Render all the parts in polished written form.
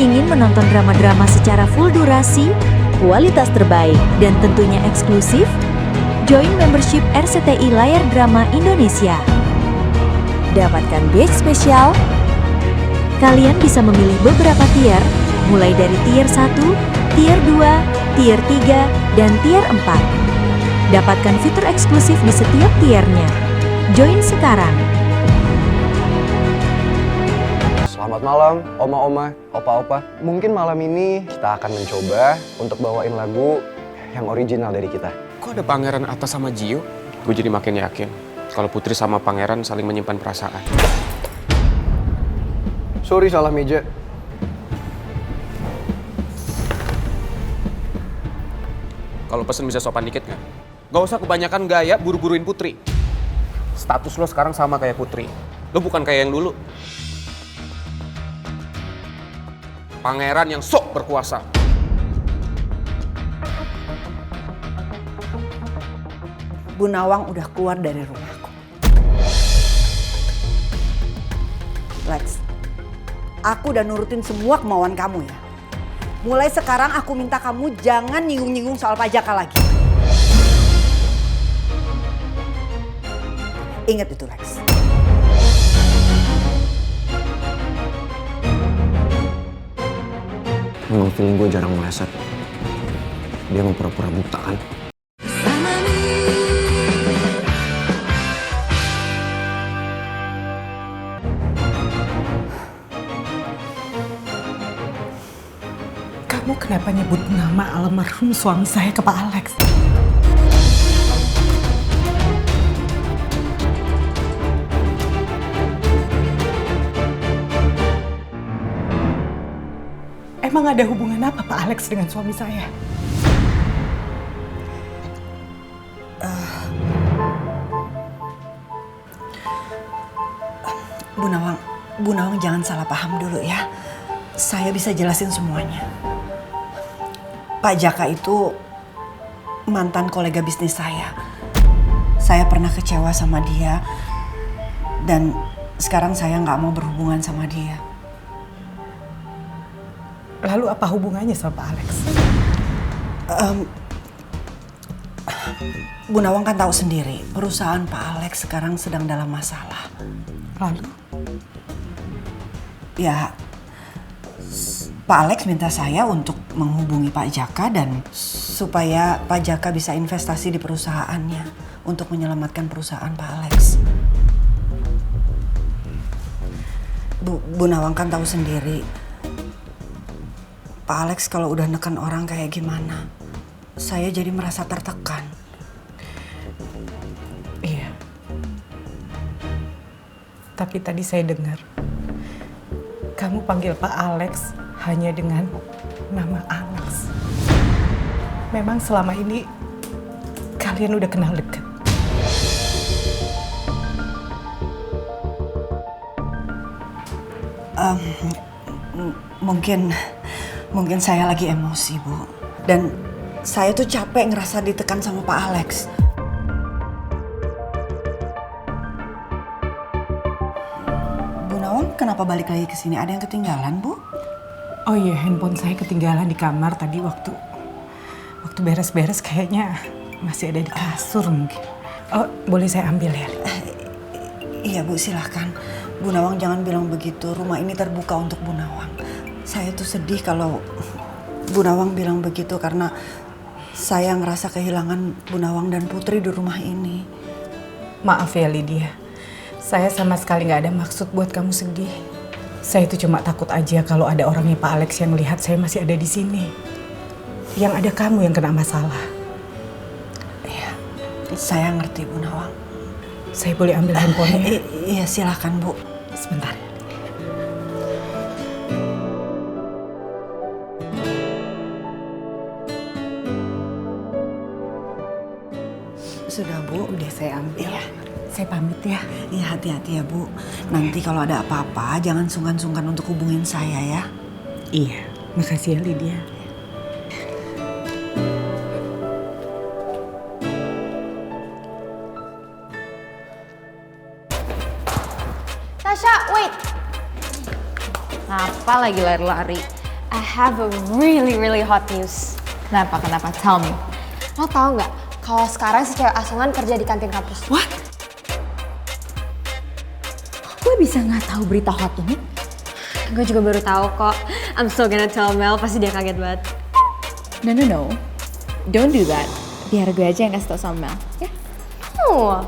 Ingin menonton drama-drama secara full durasi, kualitas terbaik, dan tentunya eksklusif? Join membership RCTI Layar Drama Indonesia. Dapatkan batch spesial. Kalian bisa memilih beberapa tier, mulai dari tier 1, tier 2, tier 3, dan tier 4. Dapatkan fitur eksklusif di setiap tiernya. Join sekarang. Selamat malam, oma-oma, opa-opa. Mungkin malam ini kita akan mencoba untuk bawain lagu yang original dari kita. Kok ada pangeran atas sama Gio? Gue jadi makin yakin kalau Putri sama pangeran saling menyimpan perasaan. Sorry, salah meja. Kalau pesen bisa sopan dikit nggak? Gak usah kebanyakan gaya buru-buruin Putri. Status lo sekarang sama kayak Putri. Lo bukan kayak yang dulu. Pangeran yang sok berkuasa. Bu Nawang udah keluar dari rumahku. Lex, aku udah nurutin semua kemauan kamu ya. Mulai sekarang aku minta kamu jangan nyinggung-nyinggung soal Pak Jaka lagi. Ingat itu, Lex. Memang feeling gue jarang meleset. Dia mau pura-pura buta kan? Kamu kenapa nyebut nama almarhum suami saya ke Pak Alex? Emang ada hubungan apa Pak Alex dengan suami saya? Bu Nawang jangan salah paham dulu ya. Saya bisa jelasin semuanya. Pak Jaka itu mantan kolega bisnis saya. Saya pernah kecewa sama dia dan sekarang saya nggak mau berhubungan sama dia. Lalu apa hubungannya sama Pak Alex? Bu Nawang kan tahu sendiri, perusahaan Pak Alex sekarang sedang dalam masalah. Lalu? Ya, Pak Alex minta saya untuk menghubungi Pak Jaka dan supaya Pak Jaka bisa investasi di perusahaannya untuk menyelamatkan perusahaan Pak Alex. Bu Nawang kan tahu sendiri, Pak Alex kalau udah neken orang kayak gimana, saya jadi merasa tertekan. Iya. Tapi tadi saya dengar, kamu panggil Pak Alex hanya dengan nama Alex. Memang selama ini kalian udah kenal dekat. Mungkin saya lagi emosi, Bu. Dan saya tuh capek ngerasa ditekan sama Pak Alex. Bu Nawang, kenapa balik lagi ke sini? Ada yang ketinggalan, Bu? Oh iya, handphone saya ketinggalan di kamar tadi waktu beres-beres, kayaknya masih ada di kasur mungkin. Oh, boleh saya ambil ya? Iya, Bu, silahkan. Bu Nawang jangan bilang begitu. Rumah ini terbuka untuk Bu Nawang. Saya tuh sedih kalau Bu Nawang bilang begitu karena saya ngerasa kehilangan Bu Nawang dan Putri di rumah ini. Maaf ya Lydia, saya sama sekali nggak ada maksud buat kamu sedih. Saya itu cuma takut aja kalau ada orangnya Pak Alex yang melihat saya masih ada di sini. Yang ada kamu yang kena masalah. Iya, saya ngerti Bu Nawang. Saya boleh ambil handphonenya? Iya, silakan Bu. Sebentar. Sudah Bu, Udah saya ambil. Iya. Saya pamit ya. Iya, hati-hati ya Bu. Nanti kalau ada apa-apa jangan sungkan-sungkan untuk hubungin saya ya. Iya, makasih ya Lydia. Tasha, wait. Apa lagi lari-lari? I have a really hot news. Kenapa? Tell me. Lo tau nggak kalau sekarang si cewek asongan kerja di kantin kampus? What? Gue bisa nggak tahu berita hot ini? Gue juga baru tahu kok. I'm so gonna tell Mel, pasti dia kaget banget. No. Don't do that. Biar gue aja yang kasih tau sama Mel. Ya? Oh,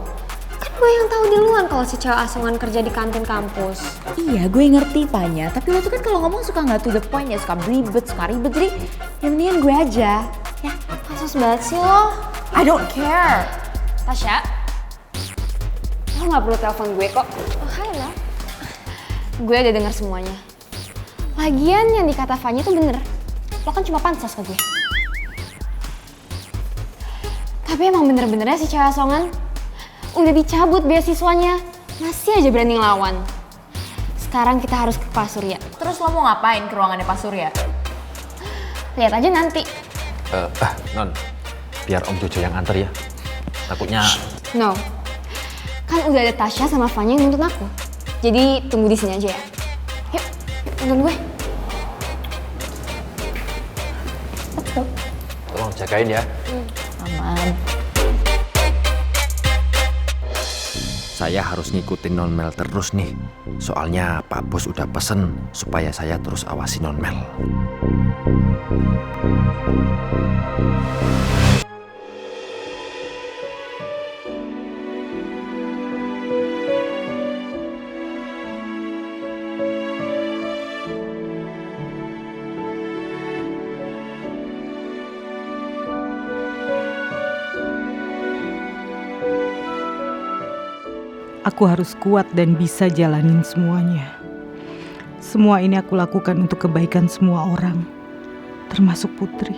kan gue yang tahu duluan kalau si cewek asongan kerja di kantin kampus. Iya, gue ngerti Panya. Tapi lo tuh kan kalau ngomong suka nggak to the point ya, suka ribet. Jadi yang mendingan gue aja. Ya, Kasus banget sih lo. I don't care. Tasya, lo gak perlu telepon gue kok. Oh, hai lah. Gue udah denger semuanya. Lagian yang dikata Fanya tuh bener. Lo kan cuma pansos ke gue. Tapi emang bener-benernya si cewek asongan udah dicabut beasiswanya. Masih aja berani ngelawan. Sekarang kita harus ke Pak Surya. Terus lo mau ngapain ke ruangannya Pak Surya? Lihat aja nanti. Non, biar Om Jojo yang anter ya. Takutnya... No. Kan udah ada Tasya sama Fanya yang nuntut aku. Jadi tunggu di sini aja ya. Yuk, nonton gue. Let's go. Tolong jagain ya. Aman. Saya harus ngikutin Non Mel terus nih. Soalnya Pak Bos udah pesen supaya saya terus awasi Non Mel. Aku harus kuat dan bisa jalanin semuanya. Semua ini aku lakukan untuk kebaikan semua orang, termasuk Putri.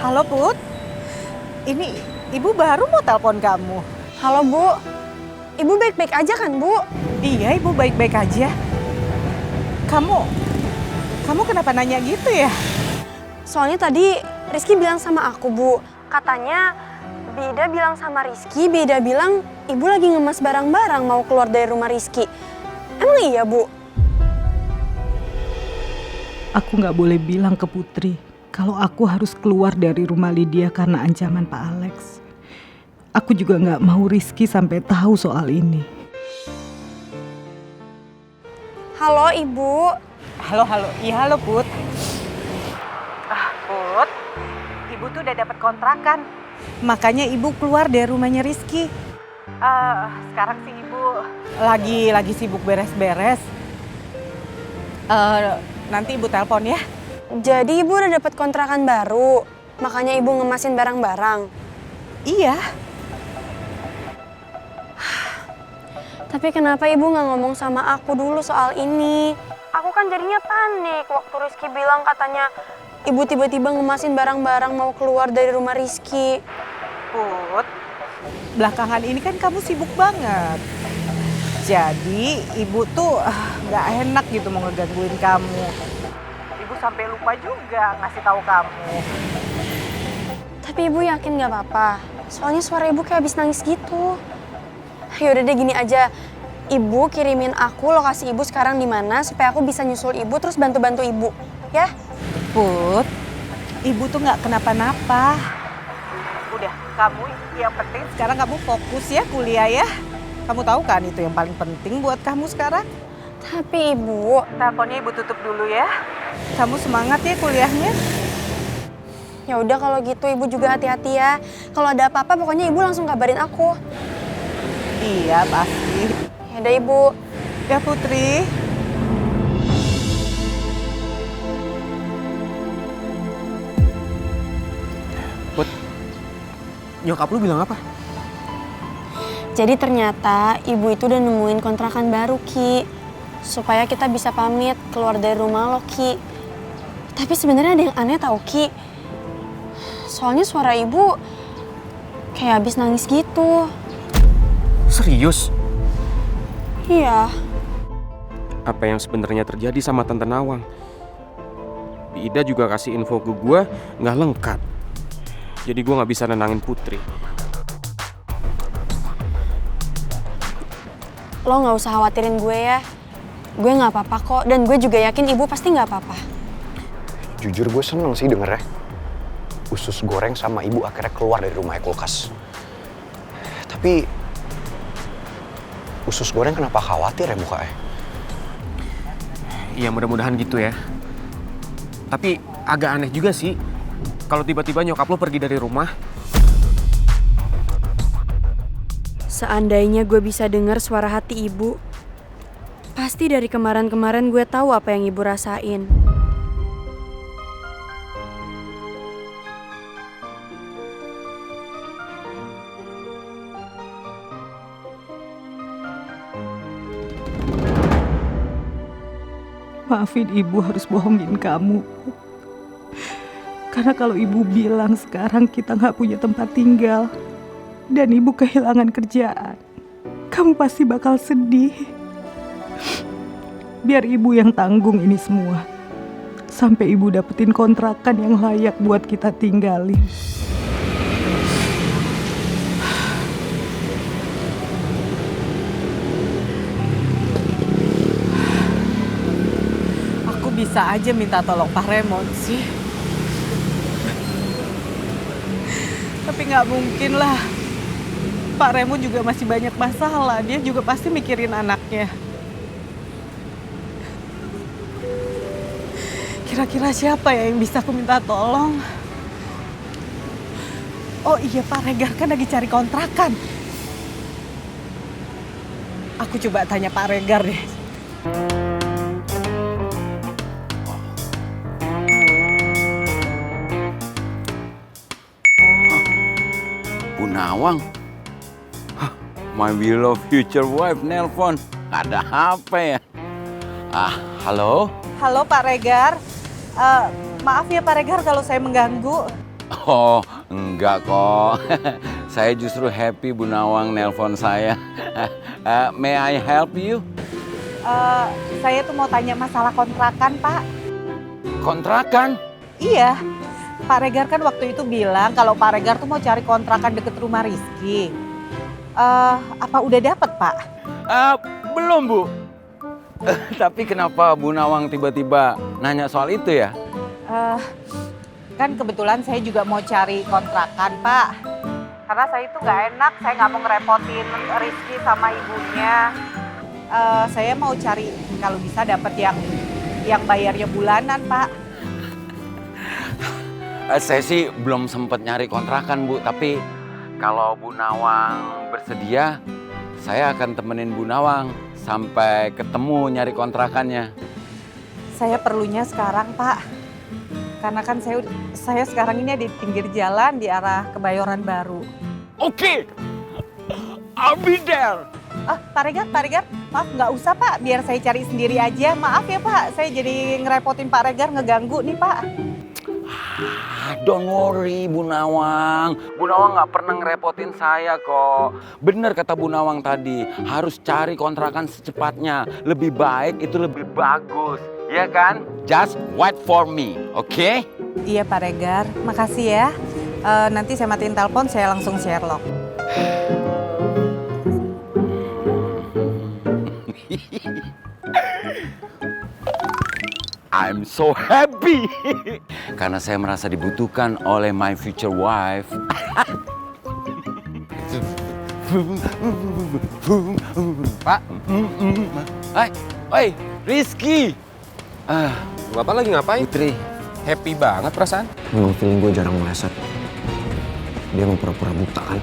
Halo Put, ini Ibu baru mau telepon kamu. Halo Bu, Ibu baik-baik aja kan Bu? Iya, Ibu baik-baik aja. Kamu kenapa nanya gitu ya? Soalnya tadi Rizky bilang sama aku Bu, katanya Beda bilang sama Rizky, Beda bilang Ibu lagi ngemas barang-barang mau keluar dari rumah Rizky. Emang iya Bu? Aku nggak boleh bilang ke Putri kalau aku harus keluar dari rumah Lydia karena ancaman Pak Alex. Aku juga nggak mau Rizky sampai tahu soal ini. Halo Ibu. Halo. Iya halo Put. Put, Ibu tuh udah dapat kontrakan. Makanya Ibu keluar dari rumahnya Rizky. Sekarang sih Ibu lagi sibuk beres-beres. Nanti Ibu telepon ya. Jadi Ibu udah dapat kontrakan baru, makanya Ibu ngemasin barang-barang. Iya. Tapi kenapa Ibu nggak ngomong sama aku dulu soal ini? Aku kan jadinya panik waktu Rizky bilang katanya Ibu tiba-tiba ngemasin barang-barang mau keluar dari rumah Rizky. Put, belakangan ini kan kamu sibuk banget. Jadi Ibu tuh nggak enak gitu mau ngegangguin kamu. Ibu sampai lupa juga ngasih tahu kamu. Tapi Ibu yakin nggak apa-apa? Soalnya suara Ibu kayak habis nangis gitu. Yaudah deh gini aja, Ibu kirimin aku lokasi Ibu sekarang di mana supaya aku bisa nyusul Ibu terus bantu-bantu Ibu, ya? Put, Ibu tuh nggak kenapa-napa. Udah, kamu yang penting sekarang kamu fokus ya kuliah ya. Kamu tahu kan itu yang paling penting buat kamu sekarang. Tapi Ibu, Teleponnya Ibu tutup dulu ya. Kamu semangat ya kuliahnya. ya udah kalau gitu Ibu juga hati-hati ya. Kalau ada apa-apa pokoknya Ibu langsung kabarin aku. Iya pasti. Yaudah Ibu. Ya Putri. Put, nyokap lu bilang apa? Jadi ternyata Ibu itu udah nemuin kontrakan baru Ki. Supaya kita bisa pamit keluar dari rumah lo Ki. Tapi sebenarnya ada yang aneh tau Ki. Soalnya suara Ibu kayak habis nangis gitu. Serius? Iya. Apa yang sebenarnya terjadi sama Tante Nawang? Ida juga kasih info ke gue nggak lengkap. Jadi gue nggak bisa nenangin Putri. Lo nggak usah khawatirin gue ya. Gue nggak apa-apa kok, dan gue juga yakin ibu pasti nggak apa-apa. Jujur gue seneng sih dengernya. Usus goreng sama ibu akhirnya keluar dari rumah kulkas. Tapi usus goreng kenapa khawatir ya mukanya? Iya mudah-mudahan gitu ya. Tapi agak aneh juga sih kalau tiba-tiba nyokap lo pergi dari rumah. Seandainya gue bisa dengar suara hati ibu, pasti dari kemarin-kemarin gue tahu apa yang ibu rasain. Maafin ibu harus bohongin kamu. Karena kalau ibu bilang sekarang kita nggak punya tempat tinggal dan ibu kehilangan kerjaan, kamu pasti bakal sedih. Biar ibu yang tanggung ini semua sampai ibu dapetin kontrakan yang layak buat kita tinggalin. Bisa aja minta tolong Pak Raymond sih. Tapi nggak mungkin lah. Pak Raymond juga masih banyak masalah. Dia juga pasti mikirin anaknya. Kira-kira siapa ya yang bisa aku minta tolong? Oh iya, Pak Regar kan lagi cari kontrakan. Aku coba tanya Pak Regar deh. Nawang, my beloved future wife nelpon. Ada apa ya? Halo? Halo Pak Regar. Maaf ya Pak Regar kalau saya mengganggu. Oh, enggak kok. Saya justru happy Bu Nawang nelpon saya. May I help you? Saya tuh mau tanya masalah kontrakan, Pak. Kontrakan? Iya. Pak Regar kan waktu itu bilang kalau Pak Regar tuh mau cari kontrakan deket rumah Rizky. Apa udah dapet, Pak? Belum, Bu. Tapi kenapa Bu Nawang tiba-tiba nanya soal itu ya? Kan kebetulan saya juga mau cari kontrakan, Pak. Karena saya itu nggak enak, saya nggak mau ngerepotin Rizky sama ibunya. Saya mau cari kalau bisa dapet yang bayarnya bulanan, Pak. Saya sih belum sempat nyari kontrakan, Bu. Tapi kalau Bu Nawang bersedia, saya akan temenin Bu Nawang sampai ketemu nyari kontrakannya. Saya perlunya sekarang, Pak. Karena kan saya sekarang ini di pinggir jalan di arah Kebayoran Baru. Oke, I'll be there. Pak Regar, maaf nggak usah Pak, biar saya cari sendiri aja. Maaf ya Pak, saya jadi ngerepotin Pak Regar, ngeganggu nih Pak. Don't worry Bu Nawang. Bu Nawang nggak pernah ngerepotin saya kok. Bener kata Bu Nawang tadi, harus cari kontrakan secepatnya. Lebih baik itu lebih bagus, ya kan? Just wait for me, oke? Iya Pak Regar, makasih ya. Nanti saya matiin telepon, saya langsung Sherlock. I'm so happy karena saya merasa dibutuhkan oleh my future wife. Pak, Hai, Rizky. Bapak lagi ngapain? Putri. Happy banget perasaan. Emang feeling gue jarang meleset. Dia mau pura-pura buta kan?